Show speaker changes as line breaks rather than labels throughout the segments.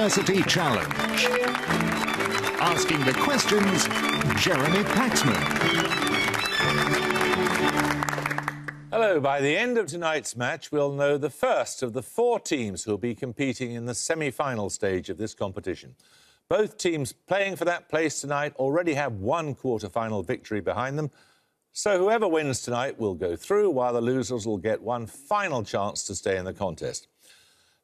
University Challenge. Asking the questions, Jeremy Paxman.
Hello. By the end of tonight's match, we'll know the first of the 4 teams who'll be competing in the semi-final stage of this competition. Both teams playing for that place tonight already have 1 quarter-final victory behind them. So whoever wins tonight will go through, while the losers will get 1 final chance to stay in the contest.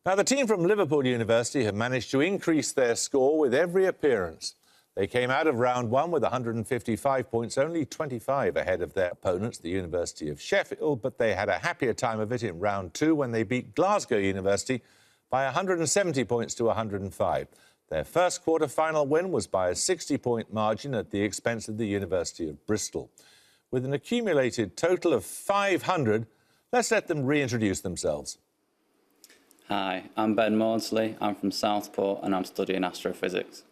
Now, the team from Liverpool University have managed to increase their score with every appearance. They came out of round 1 with 155 points, only 25 ahead of their opponents, the University of Sheffield, but they had a happier time of it in round 2 when they beat Glasgow University by 170 points to 105. Their first quarter-final win was by a 60-point margin at the expense of the University of Bristol. With an accumulated total of 500, let's let them reintroduce themselves.
Hi, I'm Ben Maudsley. I'm from Southport and I'm studying astrophysics.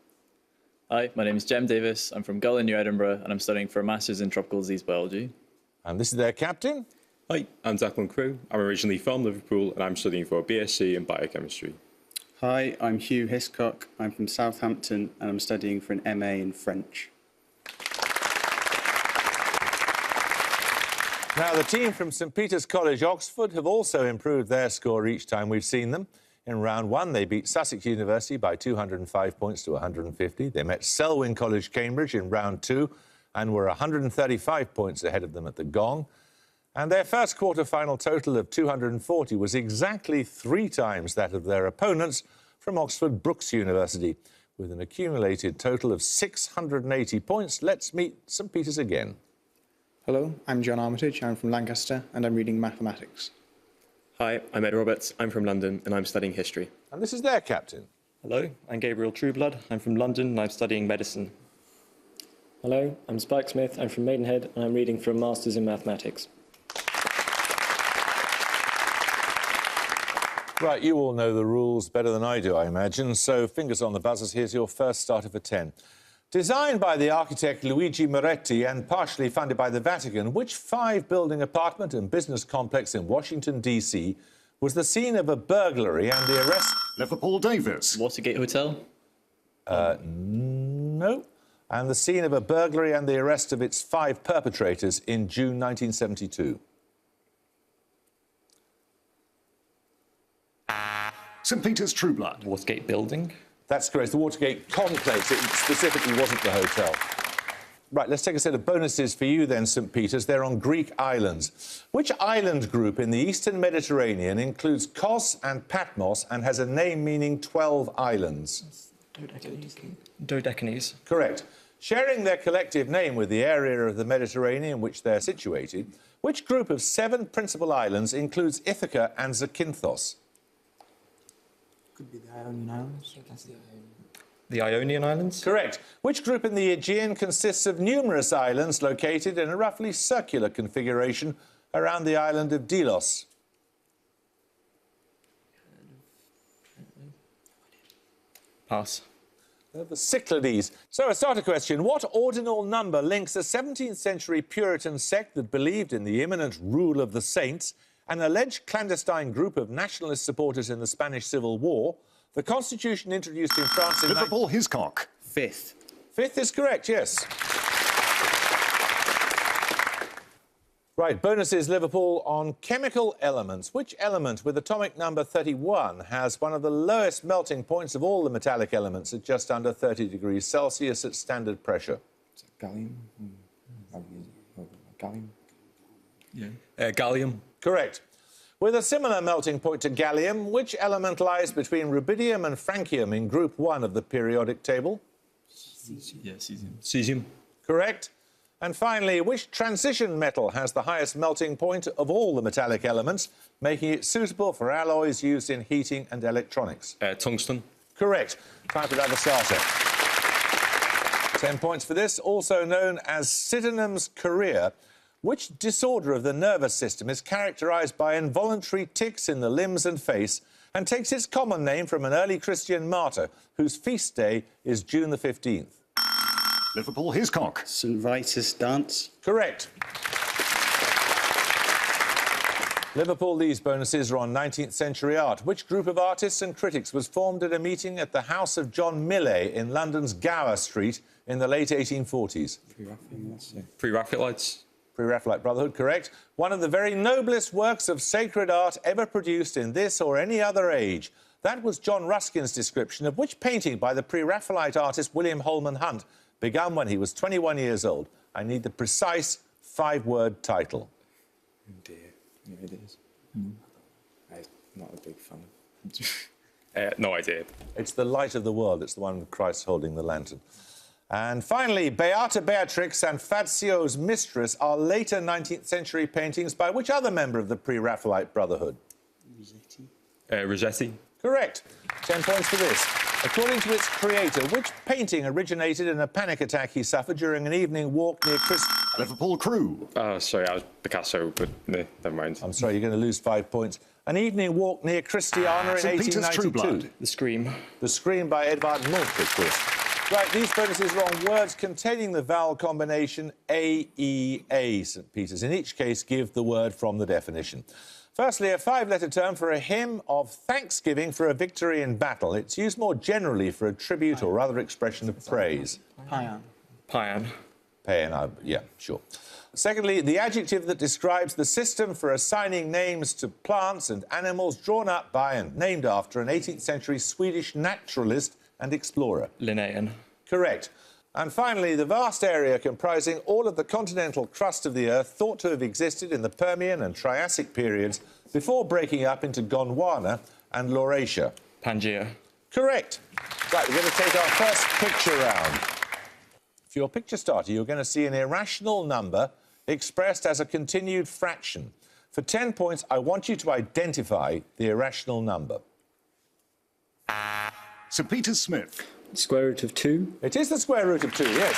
Hi, my name is Jem Davis. I'm from Gull in New Edinburgh and I'm studying for a Masters in Tropical Disease Biology.
And this is their captain.
Hi, I'm Declan Crew. I'm originally from Liverpool and I'm studying for a BSc in biochemistry.
Hi, I'm Hugh Hiscock. I'm from Southampton and I'm studying for an MA in French.
Now, the team from St Peter's College, Oxford, have also improved their score each time we've seen them. In round 1, they beat Sussex University by 205 points to 150. They met Selwyn College, Cambridge in round 2 and were 135 points ahead of them at the gong. And their first quarter-final total of 240 was exactly 3 times that of their opponents from Oxford Brookes University. With an accumulated total of 680 points, let's meet St Peter's again.
Hello, I'm John Armitage. I'm from Lancaster and I'm reading mathematics.
Hi, I'm Ed Roberts. I'm from London and I'm studying history.
And this is their captain.
Hello, I'm Gabriel Trueblood. I'm from London and I'm studying medicine.
Hello, I'm Spike Smith. I'm from Maidenhead and I'm reading for a Masters in Mathematics.
Right, you all know the rules better than I do, I imagine, so fingers on the buzzers. Here's your first starter for 10. Designed by the architect Luigi Moretti and partially funded by the Vatican, which 5-building apartment and business complex in Washington, D.C. was the scene of a burglary and the arrest...
Liverpool Davis.
Watergate Hotel?
No. And the scene of a burglary and the arrest of its 5 perpetrators in June 1972.
St Peter's Trueblood.
Watergate Building?
That's correct. The Watergate complex. It specifically wasn't the hotel. Right, let's take a set of bonuses for you then, St Peter's. They're on Greek islands. Which island group in the eastern Mediterranean includes Kos and Patmos and has a name meaning 12 islands?
Dodecanese.
Correct. Sharing their collective name with the area of the Mediterranean in which they're situated, which group of 7 principal islands includes Ithaca and Zakynthos?
Could be the Ionian Islands.
The Ionian Islands?
Correct. Which group in the Aegean consists of numerous islands located in a roughly circular configuration around the island of Delos?
Pass.
The Cyclades. So, a starter question. What ordinal number links a 17th century Puritan sect that believed in the imminent rule of the saints, an alleged clandestine group of nationalist supporters in the Spanish Civil War, the constitution introduced in France in...
Liverpool Hiscock.
5th.
5th is correct, yes. Right, bonuses, Liverpool, on chemical elements. Which element with atomic number 31 has one of the lowest melting points of all the metallic elements at just under 30 degrees Celsius at standard pressure?
Gallium. Gallium.
Yeah. Gallium.
Correct. With a similar melting point to gallium, which element lies between rubidium and francium in group 1 of the periodic table?
Yeah, cesium. Cesium.
Correct. And finally, which transition metal has the highest melting point of all the metallic elements, making it suitable for alloys used in heating and electronics?
Tungsten.
Correct. Time for another starter. 10 points for this, also known as Sydenham's chorea. Which disorder of the nervous system is characterised by involuntary tics in the limbs and face and takes its common name from an early Christian martyr whose feast day is June the 15th?
Liverpool Hiscock.
St Vitus dance.
Correct. Liverpool, these bonuses are on 19th century art. Which group of artists and critics was formed at a meeting at the house of John Millais in London's Gower Street in the late 1840s?
Pre-Raphaelites.
Pre-Raphaelite Brotherhood, correct. One of the very noblest works of sacred art ever produced in this or any other age. That was John Ruskin's description of which painting by the Pre-Raphaelite artist William Holman Hunt begun when he was 21 years old. I need the precise 5-word title.
Oh dear. Yeah, it is. I'm not a big fan of... no idea.
It's The Light of the World. It's the one with Christ holding the lantern. And finally, Beata Beatrix and Fazio's Mistress are later 19th century paintings by which other member of the Pre-Raphaelite Brotherhood?
Rossetti.
Correct. 10 points for this. According to its creator, which painting originated in a panic attack he suffered during an evening walk near
Liverpool Crew.
Oh, sorry, I was Picasso, but no, never mind.
I'm sorry, you're going to lose 5 points. An evening walk near Christiana in
St Peter's
1892.
Trueblood.
The Scream.
The Scream by Edvard Munch, of course. Right, these bonuses are on words containing the vowel combination A-E-A, St Peter's. In each case, give the word from the definition. Firstly, a 5-letter term for a hymn of thanksgiving for a victory in battle. It's used more generally for a tribute or other expression of praise.
Paean.
Paean.
Paean, yeah, sure. Secondly, the adjective that describes the system for assigning names to plants and animals drawn up by and named after an 18th century Swedish naturalist and explorer.
Linnaean.
Correct. And finally, the vast area comprising all of the continental crust of the Earth thought to have existed in the Permian and Triassic periods before breaking up into Gondwana and Laurasia.
Pangaea.
Correct. Right, we're going to take our first picture round. For your picture starter, you're going to see an irrational number expressed as a continued fraction. For 10 points, I want you to identify the irrational number.
St Peter's Smith.
Square root of 2.
It is the square root of 2, yes.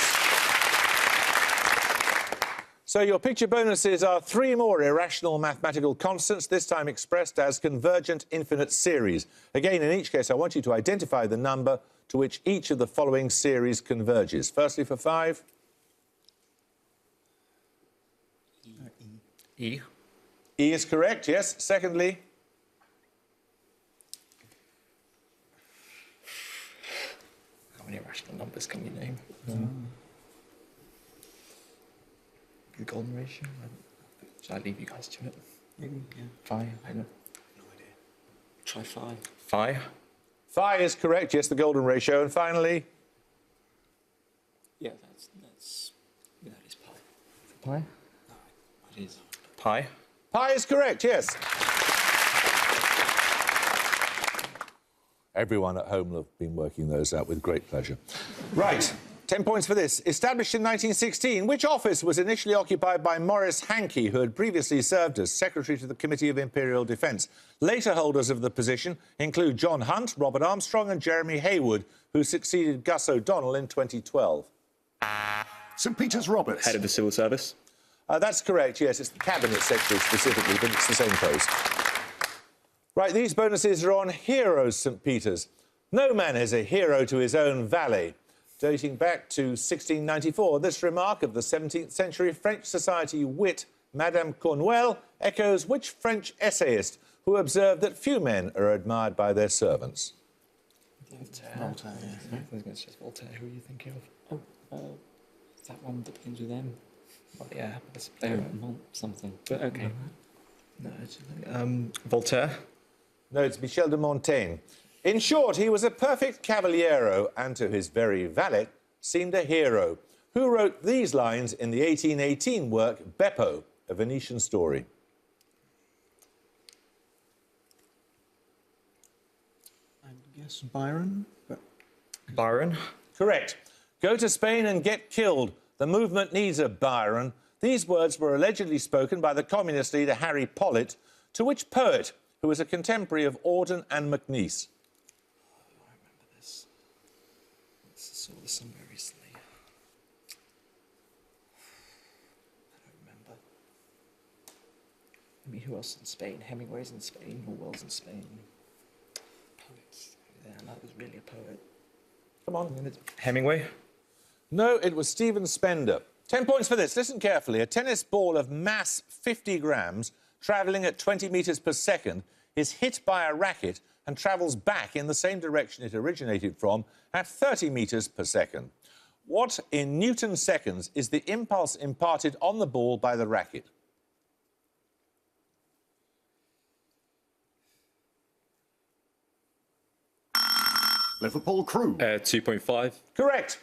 So your picture bonuses are 3 more irrational mathematical constants, this time expressed as convergent infinite series. Again, in each case, I want you to identify the number to which each of the following series converges. Firstly, for 5.
E.
E is correct, yes. Secondly.
How many irrational numbers can you name? The golden ratio? Should I leave you guys to it?
Yeah.
5? I don't know.
No idea. Try 5.
5?
5 is correct, yes, the golden ratio. And finally.
Yeah, that is pi.
Pi?
No, it is.
Pi?
Pi is correct, yes. Everyone at home will have been working those out with great pleasure. Right, 10 points for this. Established in 1916, which office was initially occupied by Maurice Hankey, who had previously served as Secretary to the Committee of Imperial Defence? Later holders of the position include John Hunt, Robert Armstrong and Jeremy Haywood, who succeeded Gus O'Donnell in 2012.
St Peter's Roberts.
Head of the Civil Service.
That's correct, yes. It's the Cabinet Secretary specifically, but it's the same post. Right, these bonuses are on heroes, St Peter's. No man is a hero to his own valley. Dating back to 1694, this remark of the 17th century French society wit, Madame Cornwell, echoes which French essayist who observed that few men are admired by their servants?
Voltaire.
Voltaire, yeah.
I was going to say Voltaire. Who are you thinking of?
Is that one that begins with M?
Well, yeah, it's a
There,
player.
something. But okay.
No, it's, Voltaire.
No, it's Michel de Montaigne. In short, he was a perfect cavaliero and to his very valet seemed a hero. Who wrote these lines in the 1818 work Beppo, a Venetian story?
I guess Byron, but...
Byron.
Correct. Go to Spain and get killed. The movement needs a Byron. These words were allegedly spoken by the communist leader Harry Pollitt to which poet who was a contemporary of Auden and MacNeice?
I remember this. I saw this somewhere recently. I don't remember. I mean, who else in Spain? Hemingway's in Spain. Orwell's in Spain. Poets. Yeah, that was really a poet.
Come on.
Hemingway?
No, it was Stephen Spender. 10 points for this. Listen carefully. A tennis ball of mass 50 grams travelling at 20 metres per second, is hit by a racket and travels back in the same direction it originated from at 30 metres per second. What, in Newton seconds, is the impulse imparted on the ball by the racket?
Liverpool Crew.
2.5.
Correct.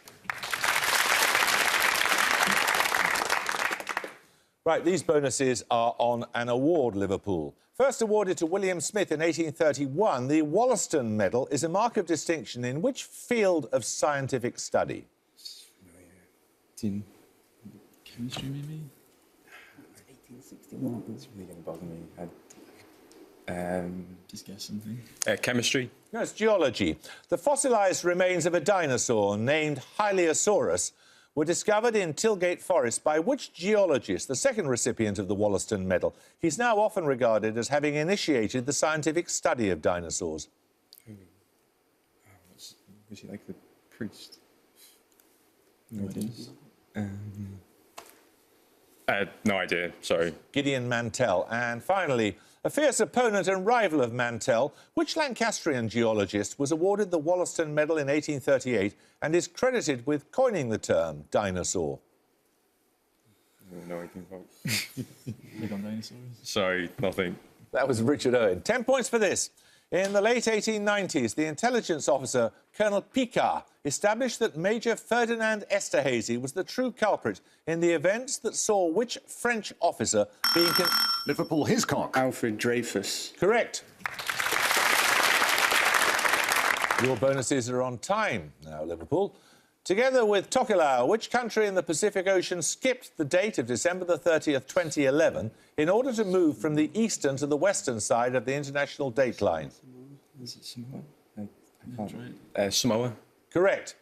Right, these bonuses are on an award, Liverpool. First awarded to William Smith in 1831, the Wollaston Medal is a mark of distinction in which field of scientific study?
It's in chemistry, maybe? 1861. It's really going to bother me. Just guess something. Chemistry.
No, it's geology. The fossilised remains of a dinosaur named Hylaeosaurus were discovered in Tilgate Forest by which geologist, the second recipient of the Wollaston Medal? He's now often regarded as having initiated the scientific study of dinosaurs.
Was he like the priest? No idea. No idea, sorry.
Gideon Mantell. And finally, a fierce opponent and rival of Mantell, which Lancastrian geologist was awarded the Wollaston Medal in 1838 and is credited with coining the term dinosaur?
I don't know anything about.
Big on dinosaurs.
Sorry, nothing.
That was Richard Owen. 10 points for this. In the late 1890s, the intelligence officer, Colonel Picard, established that Major Ferdinand Esterhazy was the true culprit in the events that saw which French officer being...
Liverpool Hiscock.
Alfred Dreyfus.
Correct. Your bonuses are on time now, Liverpool. Together with Tokelau, which country in the Pacific Ocean skipped the date of December the 30th, 2011, in order to move from the eastern to the western side of the international date line?
Is it Samoa? I can't. Samoa.
Correct.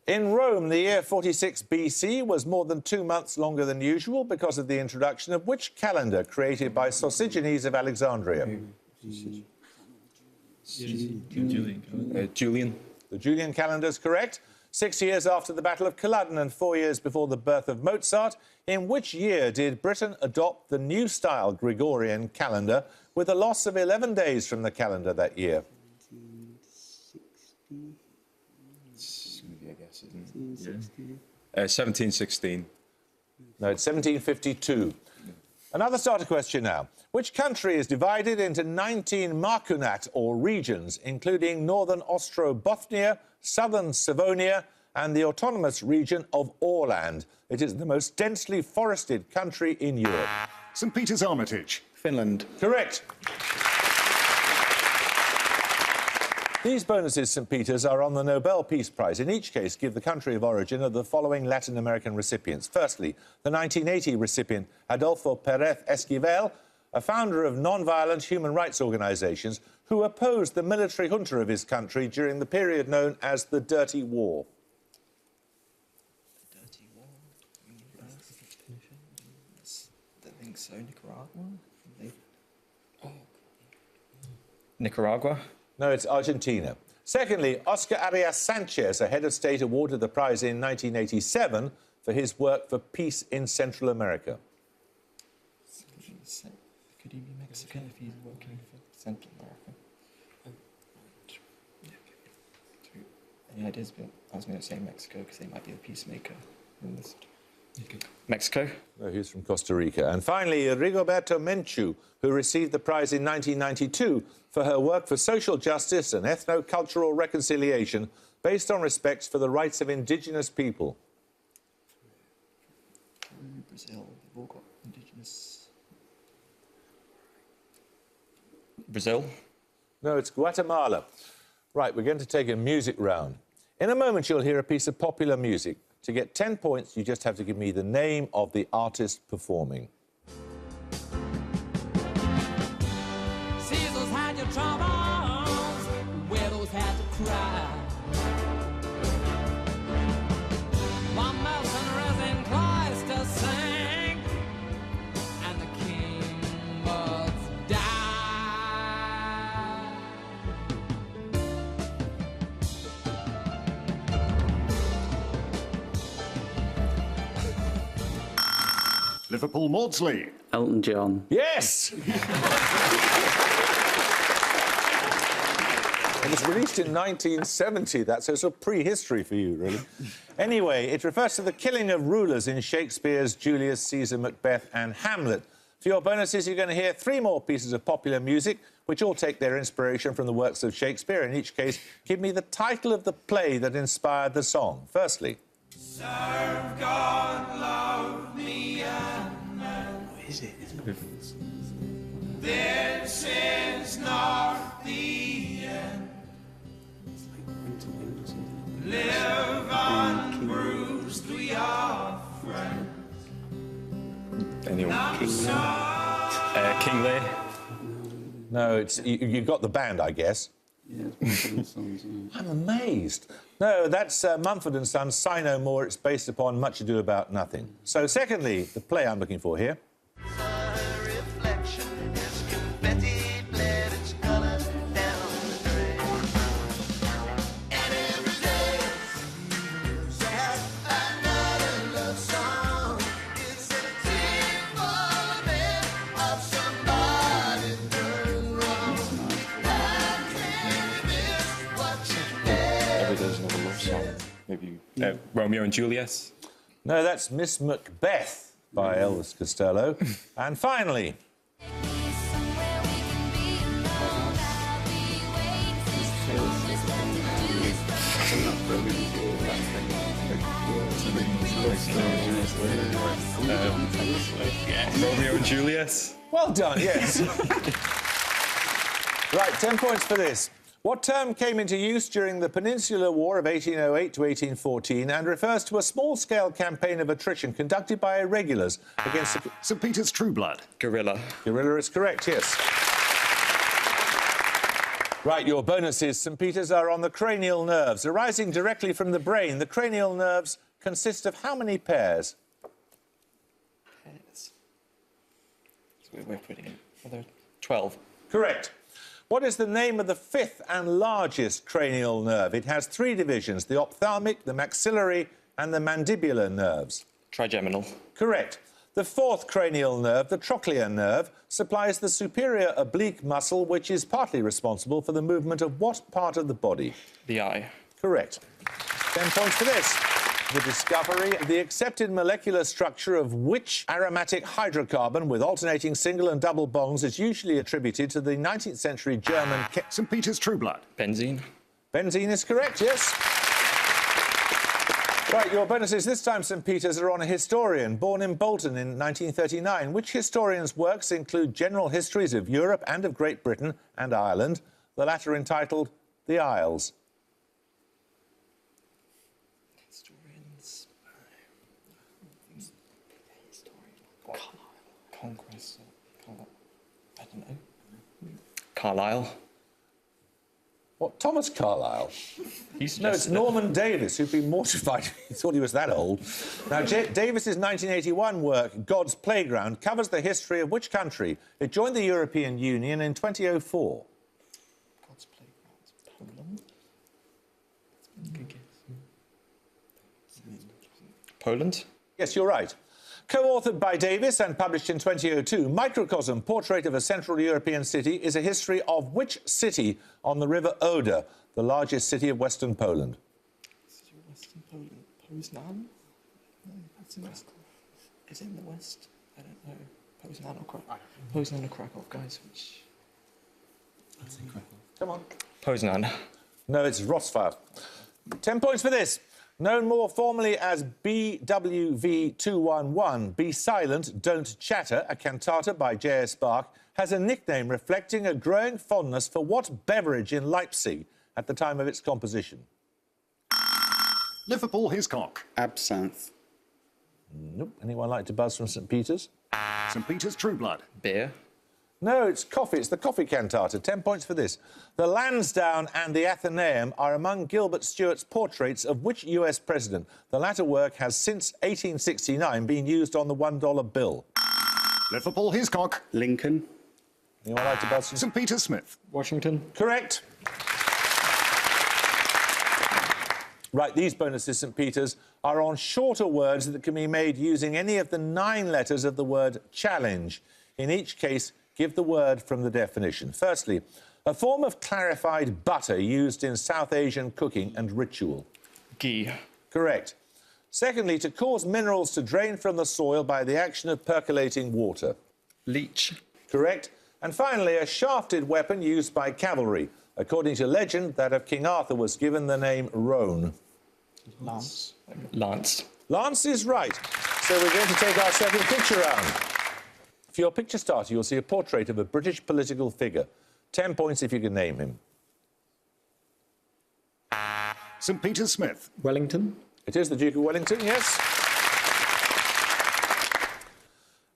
In Rome, the year 46 BC was more than 2 months longer than usual because of the introduction of which calendar created by Sosigenes of Alexandria?
Julian.
The Julian calendar is correct. 6 years after the Battle of Culloden and 4 years before the birth of Mozart, in which year did Britain adopt the new style Gregorian calendar with a loss of 11 days from the calendar that year?
1760.
It's going to be a guess, isn't it? 1716.
No, it's 1752. Another starter question now. Which country is divided into 19 markunat, or regions, including northern Ostrobothnia, southern Savonia and the autonomous region of Åland? It is the most densely forested country in Europe.
St Peter's Armitage.
Finland.
Correct. These bonuses, St Peter's, are on the Nobel Peace Prize. In each case, give the country of origin of the following Latin American recipients. Firstly, the 1980 recipient, Adolfo Pérez Esquivel, a founder of non-violent human rights organisations who opposed the military junta of his country during the period known as the Dirty War.
The Dirty War? I think so. Nicaragua?
Nicaragua?
No, it's Argentina. Secondly, Oscar Arias Sanchez, a head of state, awarded the prize in 1987 for his work for peace in Central America.
Could he be Mexican if he's working for Central America? Any ideas? But I was going to say Mexico because they might be the peacemaker in this.
Mexico?
No, he's from Costa Rica. And finally, Rigoberto Menchú, who received the prize in 1992 for her work for social justice and ethno-cultural reconciliation based on respect for the rights of indigenous people.
Brazil, they've all got indigenous.
Brazil?
No, it's Guatemala. Right, we're going to take a music round. In a moment, you'll hear a piece of popular music. To get 10 points, you just have to give me the name of the artist performing.
Caesar's had your troubles, widows had to cry. One mercenaries in Clyster sang, and the king must die.
Liverpool Maudsley.
Elton John.
Yes! It was released in 1970, so it's a prehistory for you, really. Anyway, it refers to the killing of rulers in Shakespeare's Julius Caesar, Macbeth and Hamlet. For your bonuses, you're going to hear 3 more pieces of popular music, which all take their inspiration from the works of Shakespeare. In each case, give me the title of the play that inspired the song. Firstly.
Serve God, love me, and man.
What is it?
This is not the end. Live unbruised, we are friends.
Anyone? King Lear.
No, you got the band, I guess.
Yeah, it's one of the songs.
I'm amazed. No, that's Mumford & Sons, Sigh No More. It's based upon Much Ado About Nothing. So, secondly, the play I'm looking for here.
Maybe Romeo and Juliet.
No, that's Miss Macbeth by Elvis Costello. And finally...
Romeo and Juliet.
Well done, yes. Right, 10 points for this. What term came into use during the Peninsular War of 1808 to 1814 and refers to a small-scale campaign of attrition conducted by irregulars against...
St Peter's True Blood.
Guerrilla.
Guerrilla is correct, yes. Right, your bonuses. St Peter's are on the cranial nerves. Arising directly from the brain, the cranial nerves consist of how many pairs?
Pairs. We're putting it.
Are there 12?
Correct. What is the name of the 5th and largest cranial nerve? It has 3 divisions, the ophthalmic, the maxillary and the mandibular nerves.
Trigeminal.
Correct. The 4th cranial nerve, the trochlear nerve, supplies the superior oblique muscle, which is partly responsible for the movement of what part of the body?
The eye.
Correct. 10 points for this. The discovery of the accepted molecular structure of which aromatic hydrocarbon with alternating single and double bonds is usually attributed to the 19th century German...
St Peter's True Blood.
Benzene.
Benzene is correct, yes. Right, your bonuses this time, St Peter's, are on a historian born in Bolton in 1939. Which historian's works include general histories of Europe and of Great Britain and Ireland, the latter entitled The Isles?
Historians.
Conquest. I don't know. Carlisle.
What, Thomas Carlyle?
He's
No, it's Norman Davis, who'd been mortified. He thought he was that old. Now, Davis's 1981 work, God's Playground, covers the history of which country? It joined the European Union in 2004.
God's Playground. Poland? Good guess.
Poland.
Yes, you're right. Co-authored by Davis and published in 2002, Microcosm, Portrait of a Central European City, is a history of which city on the River Oder, the largest city of Western Poland?
Western Poland. Poznan? No, that's in West. Is it in the West? I don't know. Poznan or Krakow? Poznan or Krakow, guys. Which?
I'd say Krakow.
Come on.
Poznan.
No, it's Rosfar. 10 points for this. Known more formally as BWV211, Be Silent, Don't Chatter, a cantata by J.S. Bach, has a nickname reflecting a growing fondness for what beverage in Leipzig at the time of its composition?
Liverpool Hiscock.
Absinthe.
Nope. Anyone like to buzz from St Peter's?
St Peter's True Blood.
Beer.
No, it's coffee. It's the coffee cantata. 10 points for this. The Lansdowne and the Athenaeum are among Gilbert Stuart's portraits of which US president? The latter work has since 1869 been used on the $1 bill.
Liverpool Hiscock.
Lincoln.
Anyone like to buzz from
St Peter Smith.
Washington.
Correct. Right, these bonuses, St Peters, are on shorter words that can be made using any of the 9 letters of the word challenge. In each case, give the word from the definition. Firstly, a form of clarified butter used in South Asian cooking and ritual.
Ghee.
Correct. Secondly, to cause minerals to drain from the soil by the action of percolating water.
Leech.
Correct. And finally, a shafted weapon used by cavalry. According to legend, that of King Arthur was given the name roan.
Lance.
Lance.
Lance is right. So we're going to take our second picture round. For your picture starter, you'll see a portrait of a British political figure. 10 points if you can name him.
St Peter's Smith.
Wellington.
It is the Duke of Wellington, yes.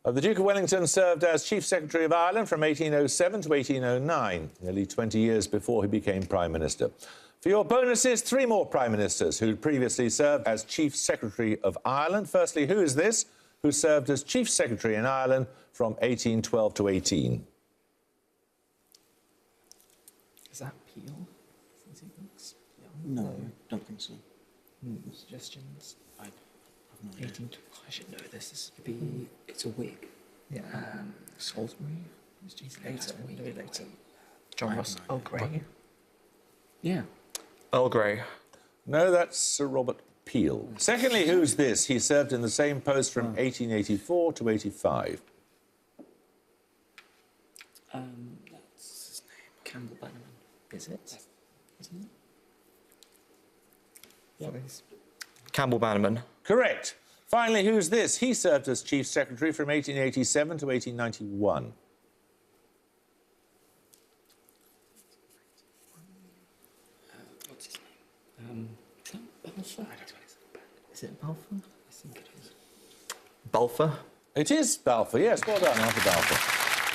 The Duke of Wellington served as Chief Secretary of Ireland from 1807 to 1809, nearly 20 years before he became Prime Minister. For your bonuses, 3 more Prime Ministers who'd previously served as Chief Secretary of Ireland. Firstly, who is this? Who served as Chief Secretary in Ireland from 1812 to 18?
Is that Peel? Is he looks young?
No, don't think so.
Suggestions?
I've no idea.
18. I should know this. This would be.
It's a wig.
Yeah. Salisbury. Later. Maybe later. John
I have
Russell.
no
Oh, Grey.
Yeah.
Earl Grey.
No, that's Sir Robert Peel. Secondly, who's this? He served in the same post from 1884 to 85.
That's his name. Campbell Bannerman. Is it? Isn't it?
Yeah.
Campbell Bannerman.
Correct. Finally, who's this? He served as Chief Secretary from 1887 to 1891.
What's his name? Is that Balfour? Is it Balfour? I think it is.
Balfour.
It is Balfour, yes. Well done, Arthur Balfour.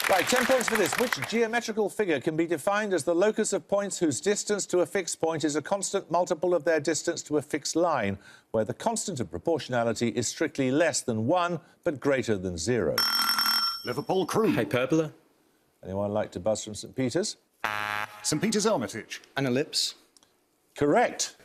Right, 10 points for this. Which geometrical figure can be defined as the locus of points whose distance to a fixed point is a constant multiple of their distance to a fixed line, where the constant of proportionality is strictly less than 1, but greater than 0?
Liverpool Crew.
Hyperbola.
Anyone like to buzz from St Peter's?
St Peter's Hermitage.
An ellipse.
Correct.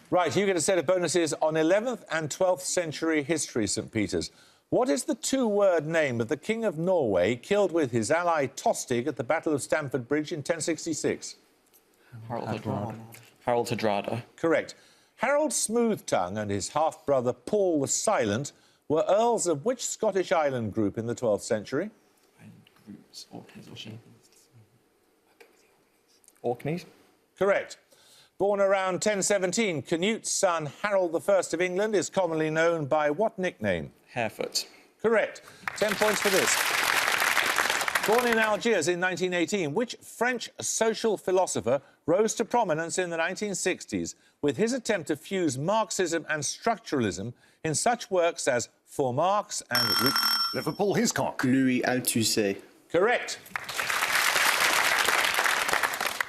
Right, you get a set of bonuses on 11th and 12th century history, St Peter's. What is the 2-word name of the King of Norway killed with his ally Tostig at the Battle of Stamford Bridge in 1066?
Harold Hardrada. Harold Hardrada.
Correct. Harold Smoothtongue and his half-brother Paul the Silent were earls of which Scottish island group in the 12th century?
Groups. Orkneys or Shepherds.
Orkneys.
Correct. Born around 1017, Canute's son Harold I of England is commonly known by what nickname?
Harefoot.
Correct. 10 points for this. Born in Algiers in 1918, which French social philosopher rose to prominence in the 1960s with his attempt to fuse Marxism and structuralism in such works as For Marx and...
Liverpool Hiscock.
Louis Althusser.
Correct.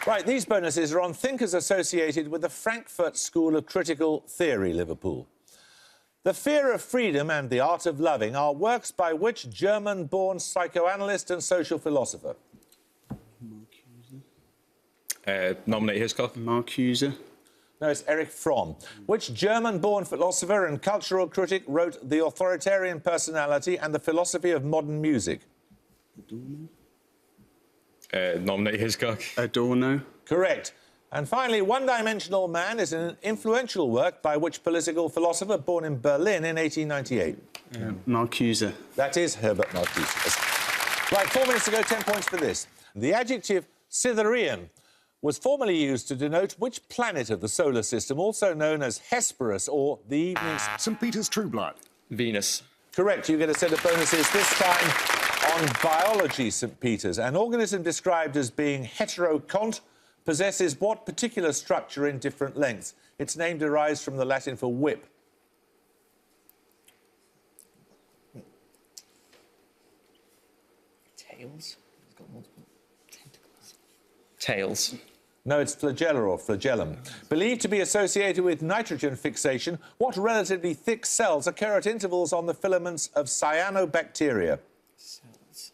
Right, these bonuses are on thinkers associated with the Frankfurt School of Critical Theory, Liverpool. The Fear of Freedom and The Art of Loving are works by which German-born psychoanalyst and social philosopher?
Nominate Hiscock.
Marcuse.
No, it's Erich Fromm. Which German-born philosopher and cultural critic wrote The Authoritarian Personality and the Philosophy of Modern Music?
Nominate Hiscock.
Adorno.
Correct. And finally, One-Dimensional Man is an influential work by which political philosopher born in Berlin in 1898?
Marcuse.
That is Herbert Marcuse. Right, 4 minutes to go, 10 points for this. The adjective Cytherean was formerly used to denote which planet of the solar system, also known as Hesperus or the evening's...
St Peter's Trueblood.
Venus.
Correct. You get a set of bonuses, this time on biology, St Peter's. An organism described as being heterocont possesses what particular structure in different lengths? Its name derives from the Latin for whip.
Tails. It's got multiple tentacles.
Tails.
No, it's flagella or flagellum. Believed to be associated with nitrogen fixation, what relatively thick cells occur at intervals on the filaments of cyanobacteria?
Cells.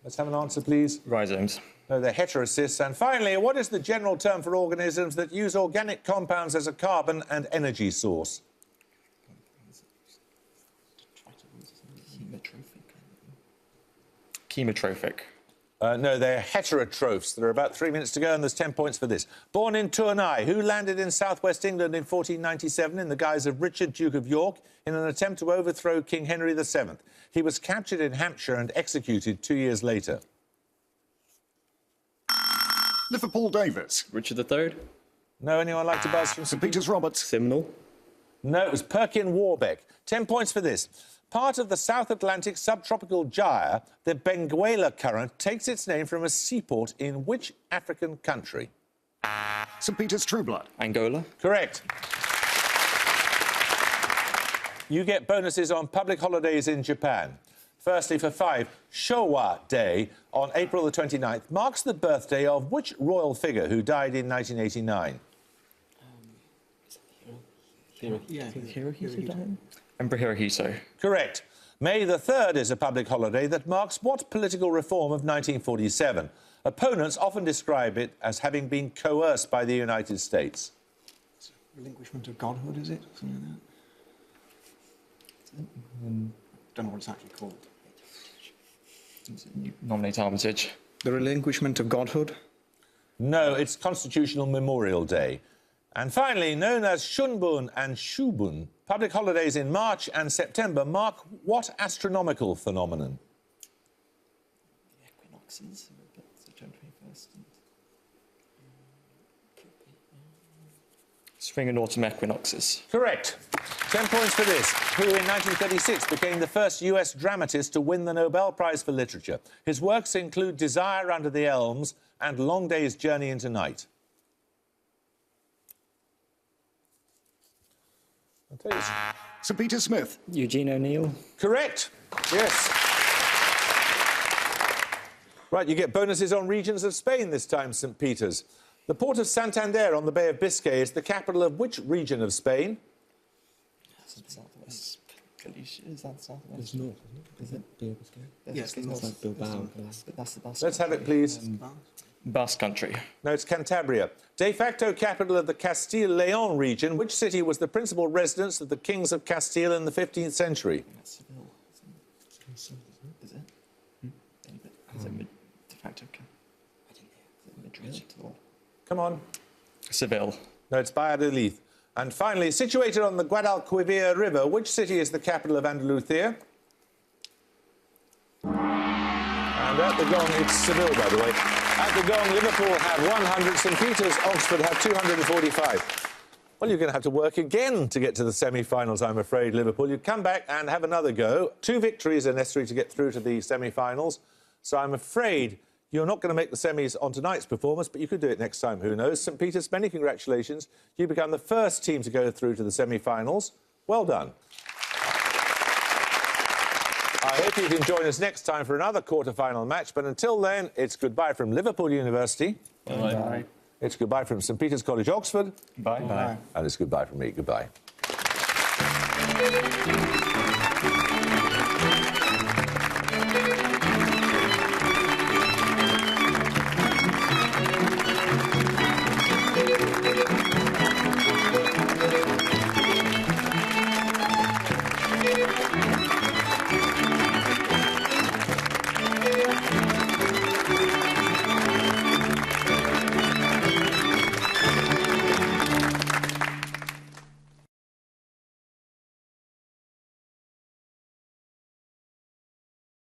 Let's have an answer, please.
Rhizomes.
No, they're heterocysts. And finally, what is the general term for organisms that use organic compounds as a carbon and energy source?
Chemotrophic.
No, they're heterotrophs. There are about 3 minutes to go, and there's 10 points for this. Born in Tournai, who landed in southwest England in 1497 in the guise of Richard, Duke of York, in an attempt to overthrow King Henry VII. He was captured in Hampshire and executed 2 years later.
Liverpool Davis.
Richard III.
No, anyone like to buzz from
St Peter's Roberts.
Simnel.
No, it was Perkin Warbeck. 10 points for this. Part of the South Atlantic subtropical gyre, the Benguela Current takes its name from a seaport in which African country?
St Peter's True Blood.
Angola.
Correct. You get bonuses on public holidays in Japan. Firstly, for 5, Showa Day on April the 29th marks the birthday of which royal figure who died in 1989?
Hirohito.
Emperor Hirohito.
Correct. May the 3rd is a public holiday that marks what political reform of 1947? Opponents often describe it as having been coerced by the United States.
Relinquishment of godhood, is it? Something like that. Don't know what it's actually called.
Nominate Armitage.
The relinquishment of godhood.
No, it's Constitutional Memorial Day. And finally, known as Shunbun and Shubun, public holidays in March and September mark what astronomical phenomenon?
The equinoxes, September 21st.
Spring and autumn equinoxes.
Correct. 10 points for this. Who in 1936 became the first US dramatist to win the Nobel Prize for Literature. His works include Desire Under the Elms and Long Day's Journey into Night. I'll tell you.
St Peter Smith.
Eugene O'Neill.
Correct. Yes. Right, you get bonuses on regions of Spain this time, St Peter's. The port of Santander on the Bay of Biscay is the capital of which region of Spain?
Southwest. Galicia, is that southwest?
It's north, isn't it? Is it?
Yes,
it's
north.
like Bilbao.
That's the Basque.
Let's have it, please.
Basque Country.
No, it's Cantabria. De facto capital of the Castile-Leon region. Which city was the principal residence of the kings of Castile in the 15th century?
That's Seville. Is it? Is it de facto? I didn't hear. Is it Madrid? Or...
Come on.
Seville.
No, it's Valladolid. And finally, situated on the Guadalquivir River, which city is the capital of Andalusia? And at the gong, it's Seville, by the way. At the gong, Liverpool have 100, St Peter's, Oxford have 245. Well, you're going to have to work again to get to the semi-finals, I'm afraid, Liverpool. You come back and have another go. 2 victories are necessary to get through to the semi-finals. So I'm afraid you're not going to make the semis on tonight's performance, but you could do it next time, who knows. St Peter's, many congratulations. You become the first team to go through to the semi-finals. Well done. I hope you can join us next time for another quarter-final match, but until then, it's goodbye from Liverpool University.
Bye.
It's goodbye from St Peter's College, Oxford.
Bye. Bye.
And it's goodbye from me. Goodbye.